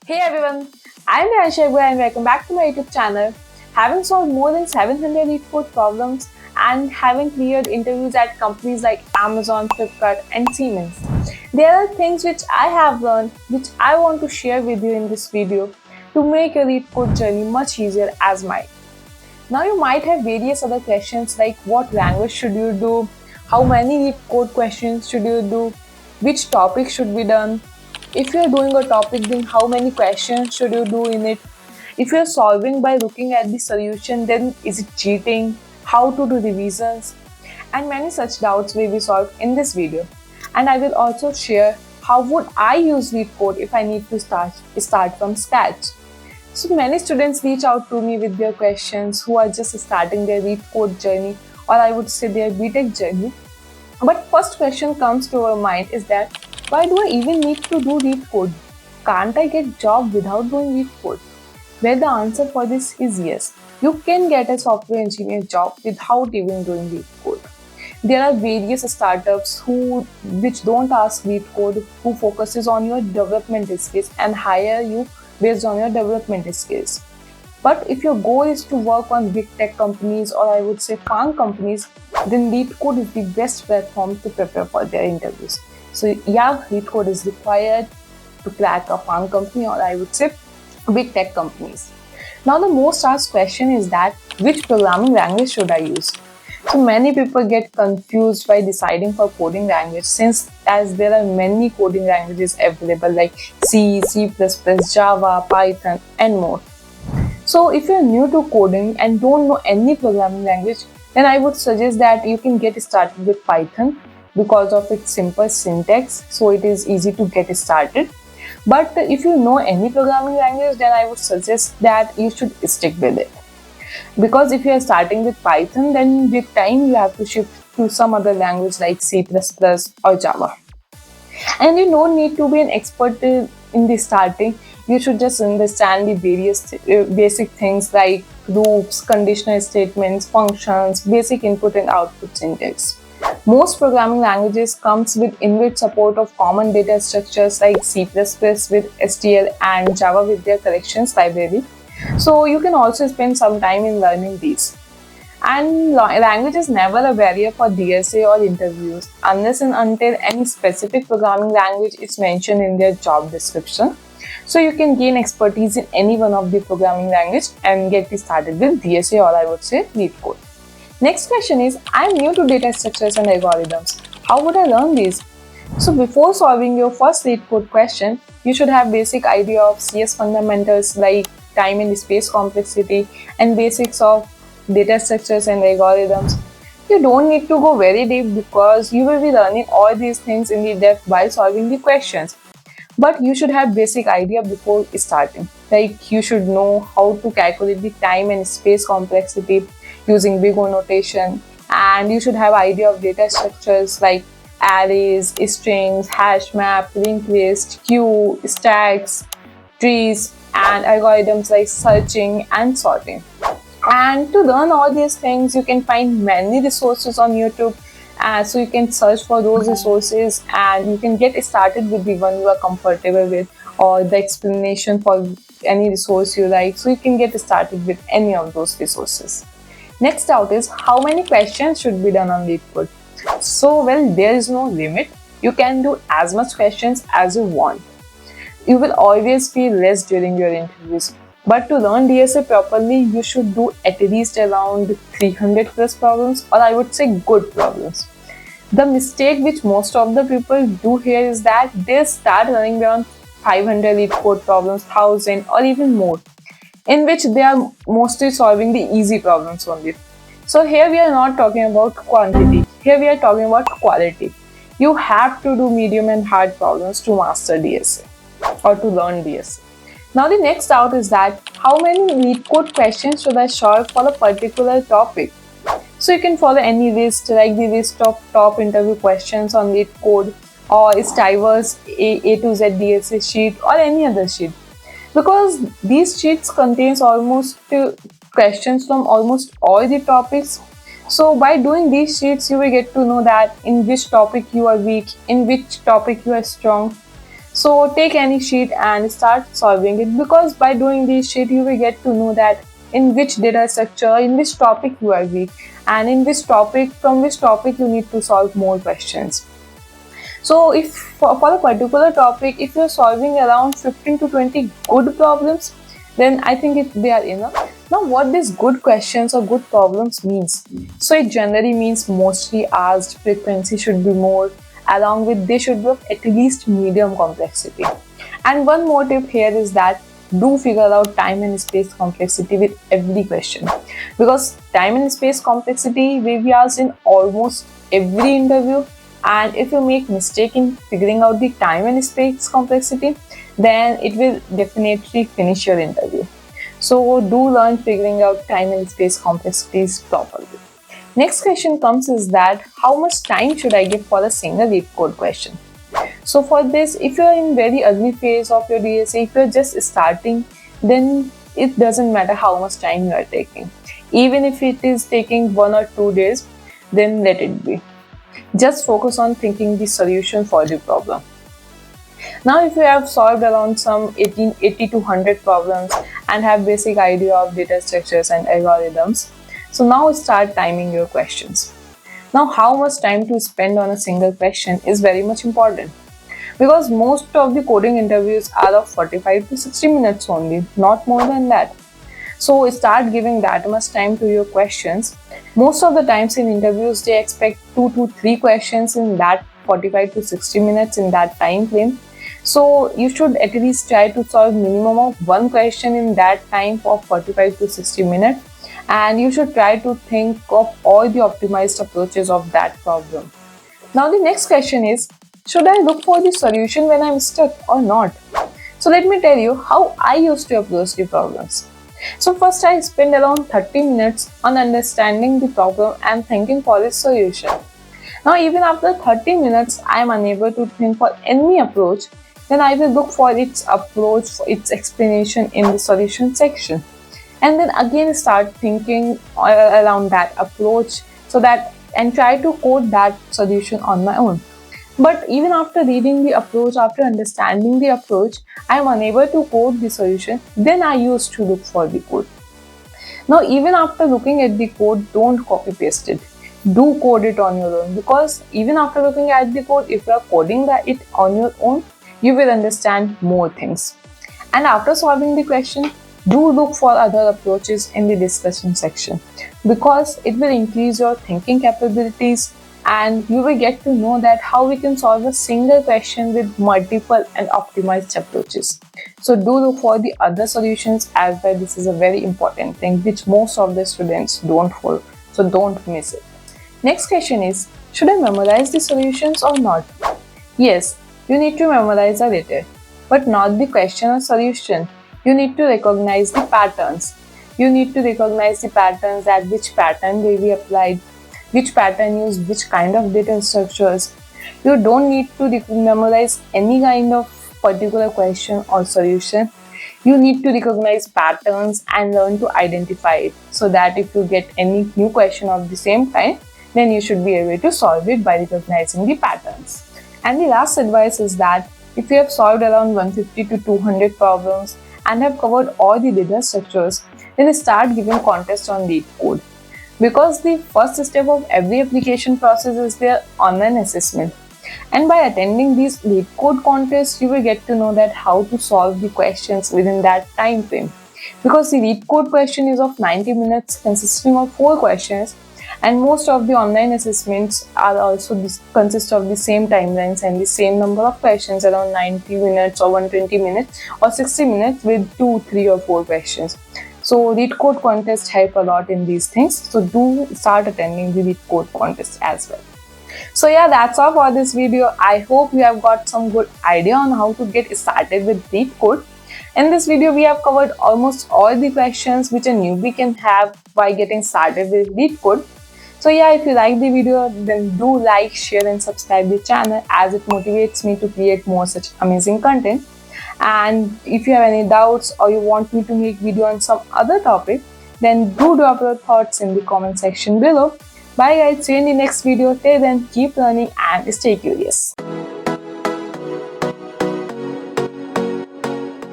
Hey everyone, I'm Anshabu and welcome back to my YouTube channel. Having solved more than 700 lead code problems and having cleared interviews at companies like Amazon, Flipkart, and Siemens, there are things which I have learned which I want to share with you in this video to make your lead code journey much easier as mine. Now you might have various other questions like what language should you do, how many lead code questions should you do, which topic should be done. If you are doing a topic, then how many questions should you do in it? If you are solving by looking at the solution, then is it cheating? How to do revisions? And many such doubts will be solved in this video. And I will also share how would I use lead code if I need to start from scratch. So many students reach out to me with their questions who are just starting their lead code journey, or I would say their BTech journey. But first question comes to our mind is that why do I even need to do lead code? Can't I get job without doing lead code? Where the answer for this is yes. You can get a software engineer job without even doing lead code. There are various startups which don't ask lead code, who focuses on your development skills and hire you based on your development skills. But if your goal is to work on big tech companies, or I would say farm companies, then LeetCode is the best platform to prepare for their interviews. So yeah, LeetCode is required to crack a farm company, or I would say big tech companies. Now the most asked question is that which programming language should I use? So many people get confused by deciding for coding language, since as there are many coding languages available like C, C++, Java, Python and more. So if you're new to coding and don't know any programming language, then I would suggest that you can get started with Python because of its simple syntax, so it is easy to get started. But if you know any programming language, then I would suggest that you should stick with it. Because if you are starting with Python, then with time you have to shift to some other language like C++ or Java. And you don't need to be an expert in the starting. You should just understand the various basic things like loops, conditional statements, functions, basic input and output syntax. Most programming languages comes with inbuilt support of common data structures like C++ with STL and Java with their collections library. So you can also spend some time in learning these. And language is never a barrier for DSA or interviews unless and until any specific programming language is mentioned in their job description. So you can gain expertise in any one of the programming language and get started with DSA, or I would say LeetCode. Next question is, I'm new to data structures and algorithms. How would I learn these? So before solving your first LeetCode question, you should have basic idea of CS fundamentals like time and space complexity and basics of data structures and algorithms. You don't need to go very deep because you will be learning all these things in the depth while solving the questions. But you should have basic idea before starting. Like you should know how to calculate the time and space complexity using big O notation, and you should have idea of data structures like arrays, strings, hash map, linked list, queue, stacks, trees, and algorithms like searching and sorting. And to learn all these things, you can find many resources on YouTube. So you can search for those resources and you can get started with the one you are comfortable with, or the explanation for any resource you like. So you can get started with any of those resources. Next out is how many questions should be done on LeetCode. So well, there is no limit. You can do as much questions as you want. You will always feel less during your interviews. But to learn DSA properly, you should do at least around 300 plus problems, or I would say good problems. The mistake which most of the people do here is that they start running around 500 LeetCode problems, 1000 or even more, in which they are mostly solving the easy problems only. So here we are not talking about quantity, here we are talking about quality. You have to do medium and hard problems to master DSA or to learn DSA. Now the next doubt is that how many LeetCode questions should I solve for a particular topic? So you can follow any list like the list of top interview questions on LeetCode or Stiver's A to Z DSA sheet or any other sheet, because these sheets contains almost questions from almost all the topics. So by doing these sheets, you will get to know that in which topic you are weak, in which topic you are strong. So take any sheet and start solving it, because by doing this sheet you will get to know that in which data structure, in which topic you are weak, and in which topic, from which topic you need to solve more questions. So if for a particular topic, if you're solving around 15 to 20 good problems, then I think they are enough. Now what these good questions or good problems means? So it generally means mostly asked, frequency should be more, along with they should be of at least medium complexity. And one more tip here is that do figure out time and space complexity with every question, because time and space complexity will be asked in almost every interview, and if you make mistake in figuring out the time and space complexity, then it will definitely finish your interview. So do learn figuring out time and space complexities properly. Next question comes is that how much time should I give for a single LeetCode question? So for this, if you are in very early phase of your DSA, if you are just starting, then it doesn't matter how much time you are taking. Even if it is taking 1 or 2 days, then let it be. Just focus on thinking the solution for the problem. Now if you have solved around some 80 to 100 problems and have basic idea of data structures and algorithms, so now start timing your questions. Now how much time to spend on a single question is very much important, because most of the coding interviews are of 45 to 60 minutes only, not more than that. So start giving that much time to your questions. Most of the times in interviews, they expect 2 to 3 questions in that 45 to 60 minutes in that time frame. So you should at least try to solve minimum of 1 question in that time for 45 to 60 minutes. And you should try to think of all the optimized approaches of that problem. Now the next question is, should I look for the solution when I'm stuck or not? So let me tell you how I used to approach the problems. So first I spend around 30 minutes on understanding the problem and thinking for its solution. Now even after 30 minutes I am unable to think for any approach, then I will look for its approach, for its explanation in the solution section. And then again start thinking around that approach, so that and try to code that solution on my own. But even after reading the approach, after understanding the approach, I am unable to code the solution, then I used to look for the code. Now even after looking at the code, don't copy paste it. Do code it on your own, because even after looking at the code, if you are coding it on your own, you will understand more things. And after solving the question, do look for other approaches in the discussion section, because it will increase your thinking capabilities, and you will get to know that how we can solve a single question with multiple and optimized approaches. So do look for the other solutions as well. This is a very important thing which most of the students don't follow, so don't miss it. Next question is, should I memorize the solutions or not? Yes, you need to memorize a little, but not the question or solution. You need to recognize the patterns. You need to recognize the patterns, that which pattern will be applied, which pattern use which kind of data structures. You don't need to memorize any kind of particular question or solution. You need to recognize patterns and learn to identify it, so that if you get any new question of the same kind, then you should be able to solve it by recognizing the patterns. And the last advice is that if you have solved around 150 to 200 problems and have covered all the data structures, then start giving contests on LeetCode. Because the first step of every application process is their online assessment. And by attending these LeetCode contests, you will get to know that how to solve the questions within that time frame. Because the LeetCode question is of 90 minutes, consisting of 4 questions, and most of the online assessments are also consist of the same timelines and the same number of questions, around 90 minutes or 120 minutes or 60 minutes with 2, 3 or 4 questions. So LeetCode contests help a lot in these things. So do start attending the LeetCode contest as well. So yeah, that's all for this video. I hope you have got some good idea on how to get started with LeetCode. In this video, we have covered almost all the questions which a newbie can have by getting started with LeetCode. So yeah, if you like the video, then do like, share and subscribe the channel, as it motivates me to create more such amazing content. And if you have any doubts or you want me to make video on some other topic, then do drop your thoughts in the comment section below. Bye guys, see you in the next video. Till then, keep learning and stay curious.